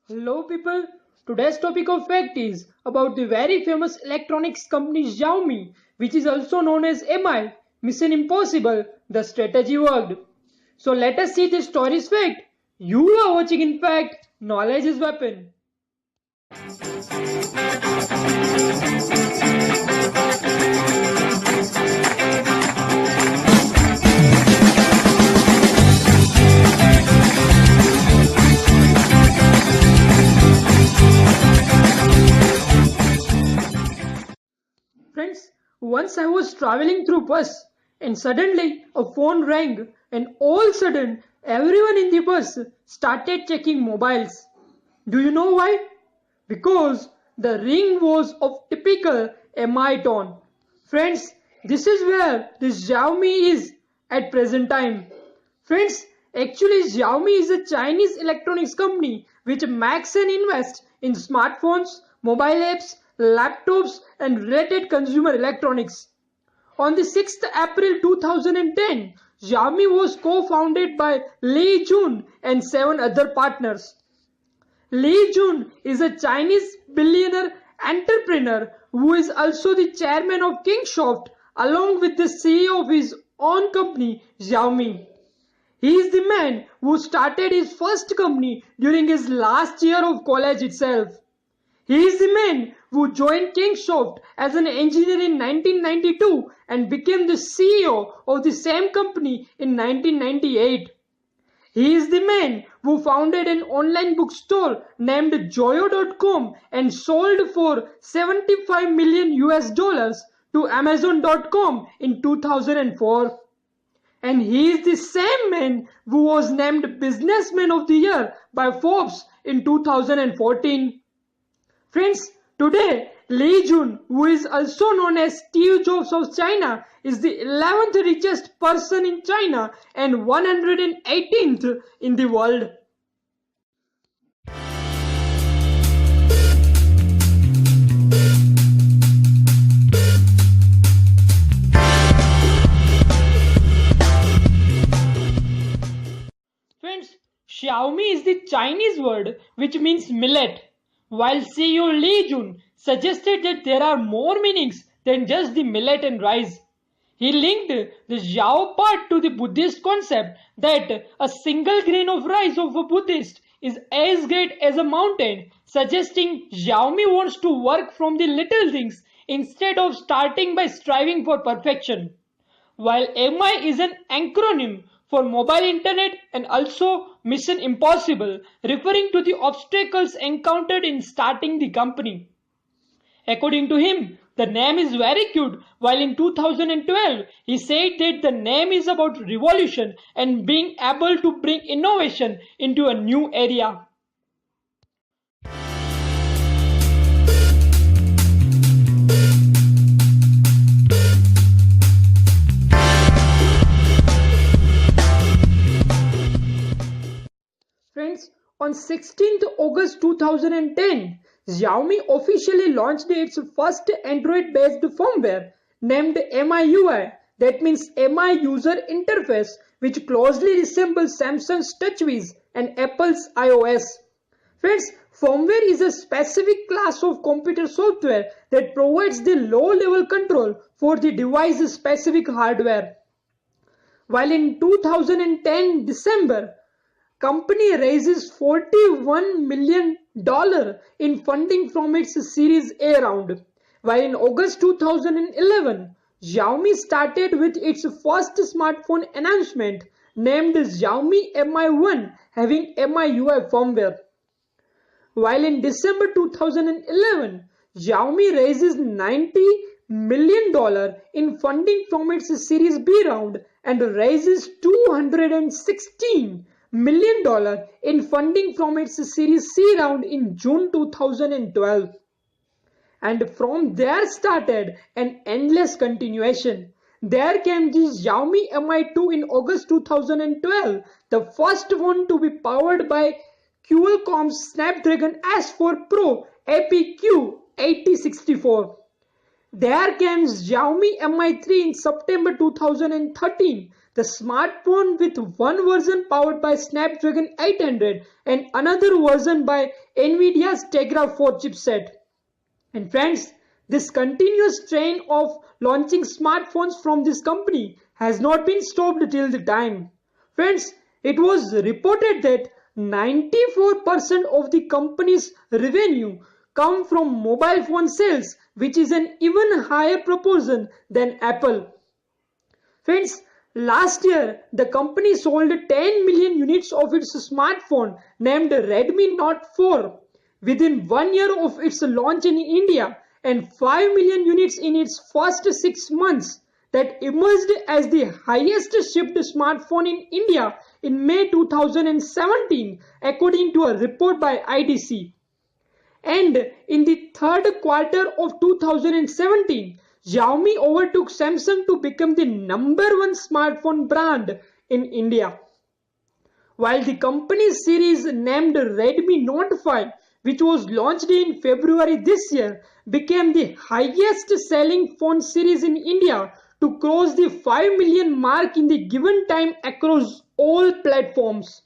Hello people, today's topic of fact is about the very famous electronics company Xiaomi, which is also known as MI, Mission Impossible, the strategy worked. So let us see the story's fact. You are watching Infact, knowledge is weapon. Friends, once I was traveling through bus and suddenly a phone rang and all of a sudden everyone in the bus started checking mobiles. Do you know why? Because the ring was of typical MI tone. Friends, this is where this Xiaomi is at present time. Friends, actually Xiaomi is a Chinese electronics company which makes and invests in smartphones, mobile apps, laptops and related consumer electronics. On the 6th April 2010, Xiaomi was co-founded by Lei Jun and 7 other partners. Lei Jun is a Chinese billionaire entrepreneur who is also the chairman of Kingsoft along with the CEO of his own company Xiaomi. He is the man who started his first company during his last year of college itself. He is the man who joined Kingsoft as an engineer in 1992 and became the CEO of the same company in 1998. He is the man who founded an online bookstore named Joyo.com and sold for 75 million US dollars to Amazon.com in 2004. And he is the same man who was named Businessman of the Year by Forbes in 2014. Friends, today Lei Jun, who is also known as Steve Jobs of China, is the 11th richest person in China and 118th in the world. Friends, Xiaomi is the Chinese word which means millet, while CEO Lei Jun suggested that there are more meanings than just the millet and rice. He linked the Xiao part to the Buddhist concept that a single grain of rice of a Buddhist is as great as a mountain, suggesting Xiaomi wants to work from the little things instead of starting by striving for perfection. While MI is an acronym for Mobile Internet and also Mission Impossible, referring to the obstacles encountered in starting the company. According to him, the name is very cute, while in 2012 he said that the name is about revolution and being able to bring innovation into a new area. Friends, on 16th August 2010, Xiaomi officially launched its first Android-based firmware named MIUI, that means MI User Interface, which closely resembles Samsung's TouchWiz and Apple's iOS. Friends, firmware is a specific class of computer software that provides the low-level control for the device's specific hardware. While in 2010 December, company raises $41 million in funding from its Series A round. While in August 2011, Xiaomi started with its first smartphone announcement named Xiaomi Mi 1 having MIUI firmware. While in December 2011, Xiaomi raises $90 million in funding from its Series B round and raises $216 million in funding from its Series C round in June 2012. And from there started an endless continuation. There came the Xiaomi Mi 2 in August 2012, the first one to be powered by Qualcomm's Snapdragon S4 Pro APQ 8064. There came Xiaomi Mi 3 in September 2013, the smartphone with one version powered by Snapdragon 800 and another version by NVIDIA's Tegra 4 chipset. And friends, this continuous train of launching smartphones from this company has not been stopped till the time. Friends, it was reported that 94% of the company's revenue come from mobile phone sales, which is an even higher proportion than Apple. Friends, last year the company sold 10 million units of its smartphone named Redmi Note 4 within 1 year of its launch in India and 5 million units in its first 6 months. That emerged as the highest shipped smartphone in India in May 2017 according to a report by IDC. And in the third quarter of 2017, Xiaomi overtook Samsung to become the #1 smartphone brand in India. While the company's series named Redmi Note 5, which was launched in February this year, became the highest selling phone series in India to cross the 5 million mark in the given time across all platforms.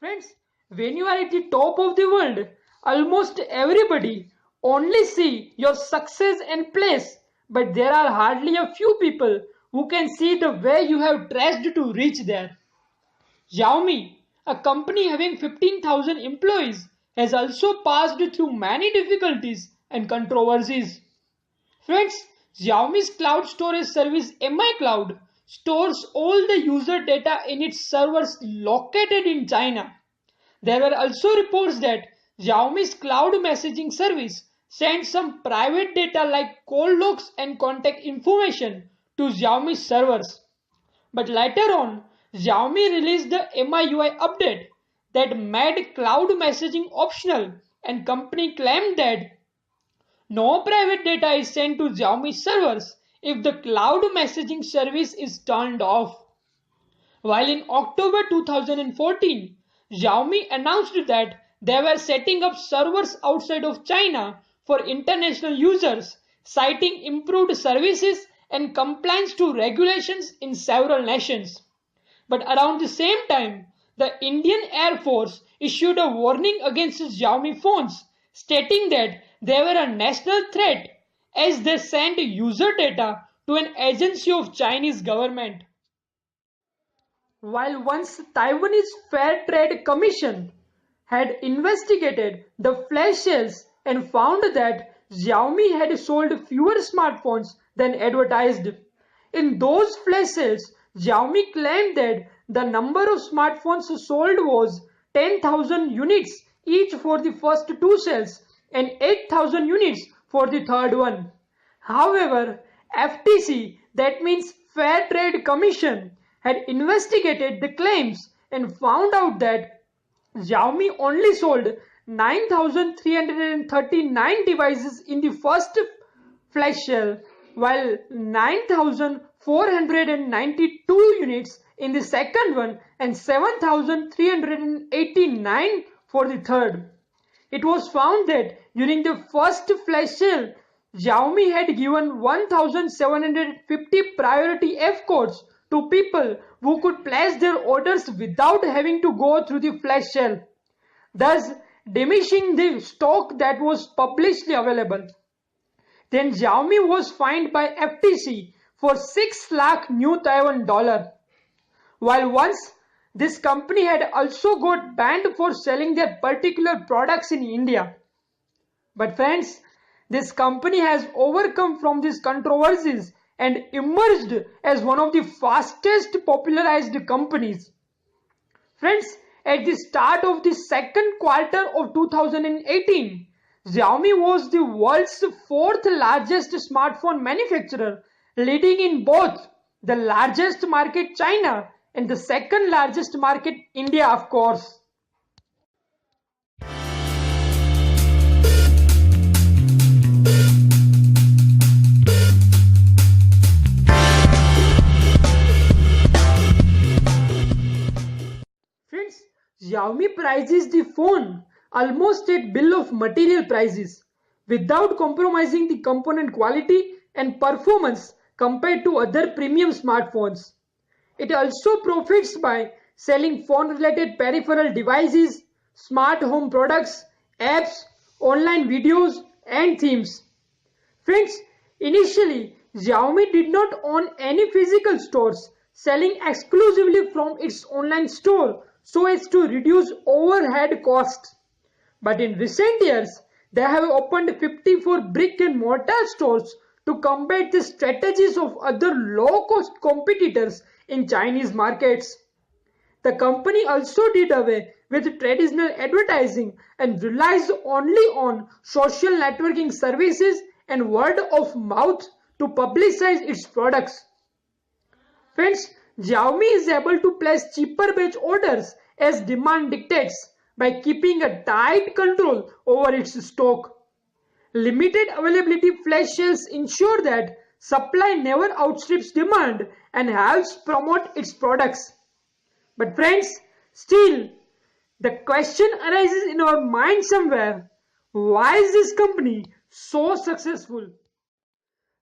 Friends, when you are at the top of the world, almost everybody only see your success and place, but there are hardly a few people who can see the way you have traced to reach there. Xiaomi, a company having 15,000 employees, has also passed through many difficulties and controversies. Friends, Xiaomi's cloud storage service Mi Cloud stores all the user data in its servers located in China. There were also reports that Xiaomi's cloud messaging service sent some private data like call logs and contact information to Xiaomi servers. But later on, Xiaomi released the MIUI update that made cloud messaging optional, and company claimed that no private data is sent to Xiaomi servers if the cloud messaging service is turned off. While in October 2014, Xiaomi announced that they were setting up servers outside of China for international users, citing improved services and compliance to regulations in several nations. But around the same time, the Indian Air Force issued a warning against Xiaomi phones, stating that they were a national threat as they sent user data to an agency of Chinese government. While once Taiwanese Fair Trade Commission had investigated the flash sales and found that Xiaomi had sold fewer smartphones than advertised. In those flash sales, Xiaomi claimed that the number of smartphones sold was 10,000 units each for the first two sales and 8,000 units for the third one. However, FTC, that means Fair Trade Commission, had investigated the claims and found out that Xiaomi only sold 9,339 devices in the first flash sale, while 9,492 units in the second one and 7,389 for the third. It was found that during the first flash sale, Xiaomi had given 1,750 priority F codes to people who could place their orders without having to go through the flash sale, thus diminishing the stock that was publicly available. Then Xiaomi was fined by FTC for 6 lakh new Taiwan dollar. While once this company had also got banned for selling their particular products in India. But friends, this company has overcome from these controversies and emerged as one of the fastest popularized companies. Friends, at the start of the second quarter of 2018, Xiaomi was the world's fourth largest smartphone manufacturer, leading in both the largest market China and the second largest market India, of course. Friends, Xiaomi prices the phone almost at bill of material prices without compromising the component quality and performance compared to other premium smartphones. It also profits by selling phone-related peripheral devices, smart home products, apps, online videos, and themes. Friends, initially, Xiaomi did not own any physical stores, selling exclusively from its online store so as to reduce overhead costs. But in recent years, they have opened 54 brick and mortar stores to combat the strategies of other low-cost competitors in Chinese markets. The company also did away with traditional advertising and relies only on social networking services and word of mouth to publicize its products. Friends, Xiaomi is able to place cheaper batch orders as demand dictates by keeping a tight control over its stock. Limited availability flash sales ensure that supply never outstrips demand and helps promote its products. But friends, still, the question arises in our mind somewhere. Why is this company so successful?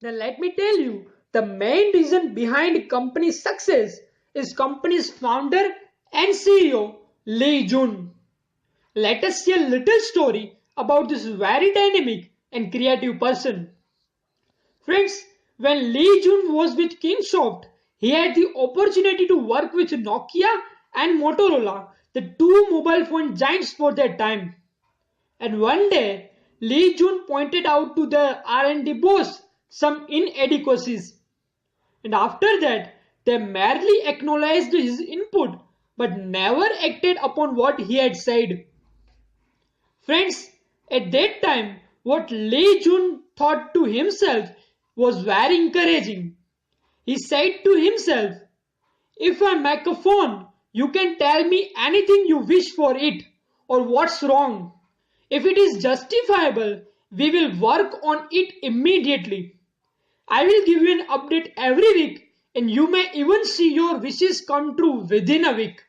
Then let me tell you, the main reason behind company's success is company's founder and CEO, Lei Jun. Let us see a little story about this very dynamic and creative person. Friends, when Lee Jun was with Kingsoft, he had the opportunity to work with Nokia and Motorola, the two mobile phone giants for their time. And one day, Lee Jun pointed out to the R&D boss some inadequacies. And after that, they merely acknowledged his input but never acted upon what he had said. Friends, at that time, what Lei Jun thought to himself was very encouraging. He said to himself, if I make a phone, you can tell me anything you wish for it or what's wrong. If it is justifiable, we will work on it immediately. I will give you an update every week and you may even see your wishes come true within a week.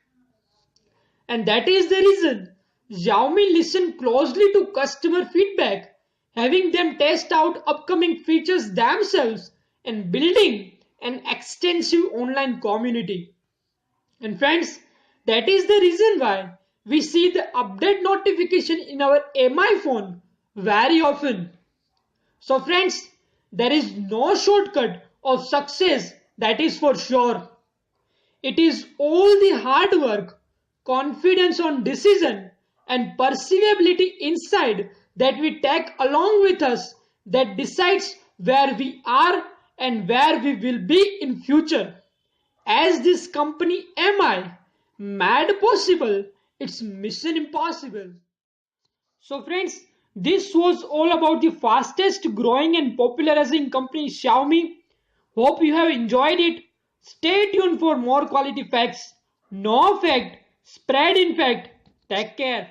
And that is the reason Xiaomi listened closely to customer feedback, having them test out upcoming features themselves and building an extensive online community. And friends, that is the reason why we see the update notification in our MI phone very often. So friends, there is no shortcut of success, that is for sure. It is all the hard work, confidence on decision, and perseverability inside that we take along with us that decides where we are and where we will be in future. As this company MI made possible, it's mission impossible. So friends, this was all about the fastest growing and popularizing company Xiaomi. Hope you have enjoyed it. Stay tuned for more quality facts. No fact, spread in fact. Take care.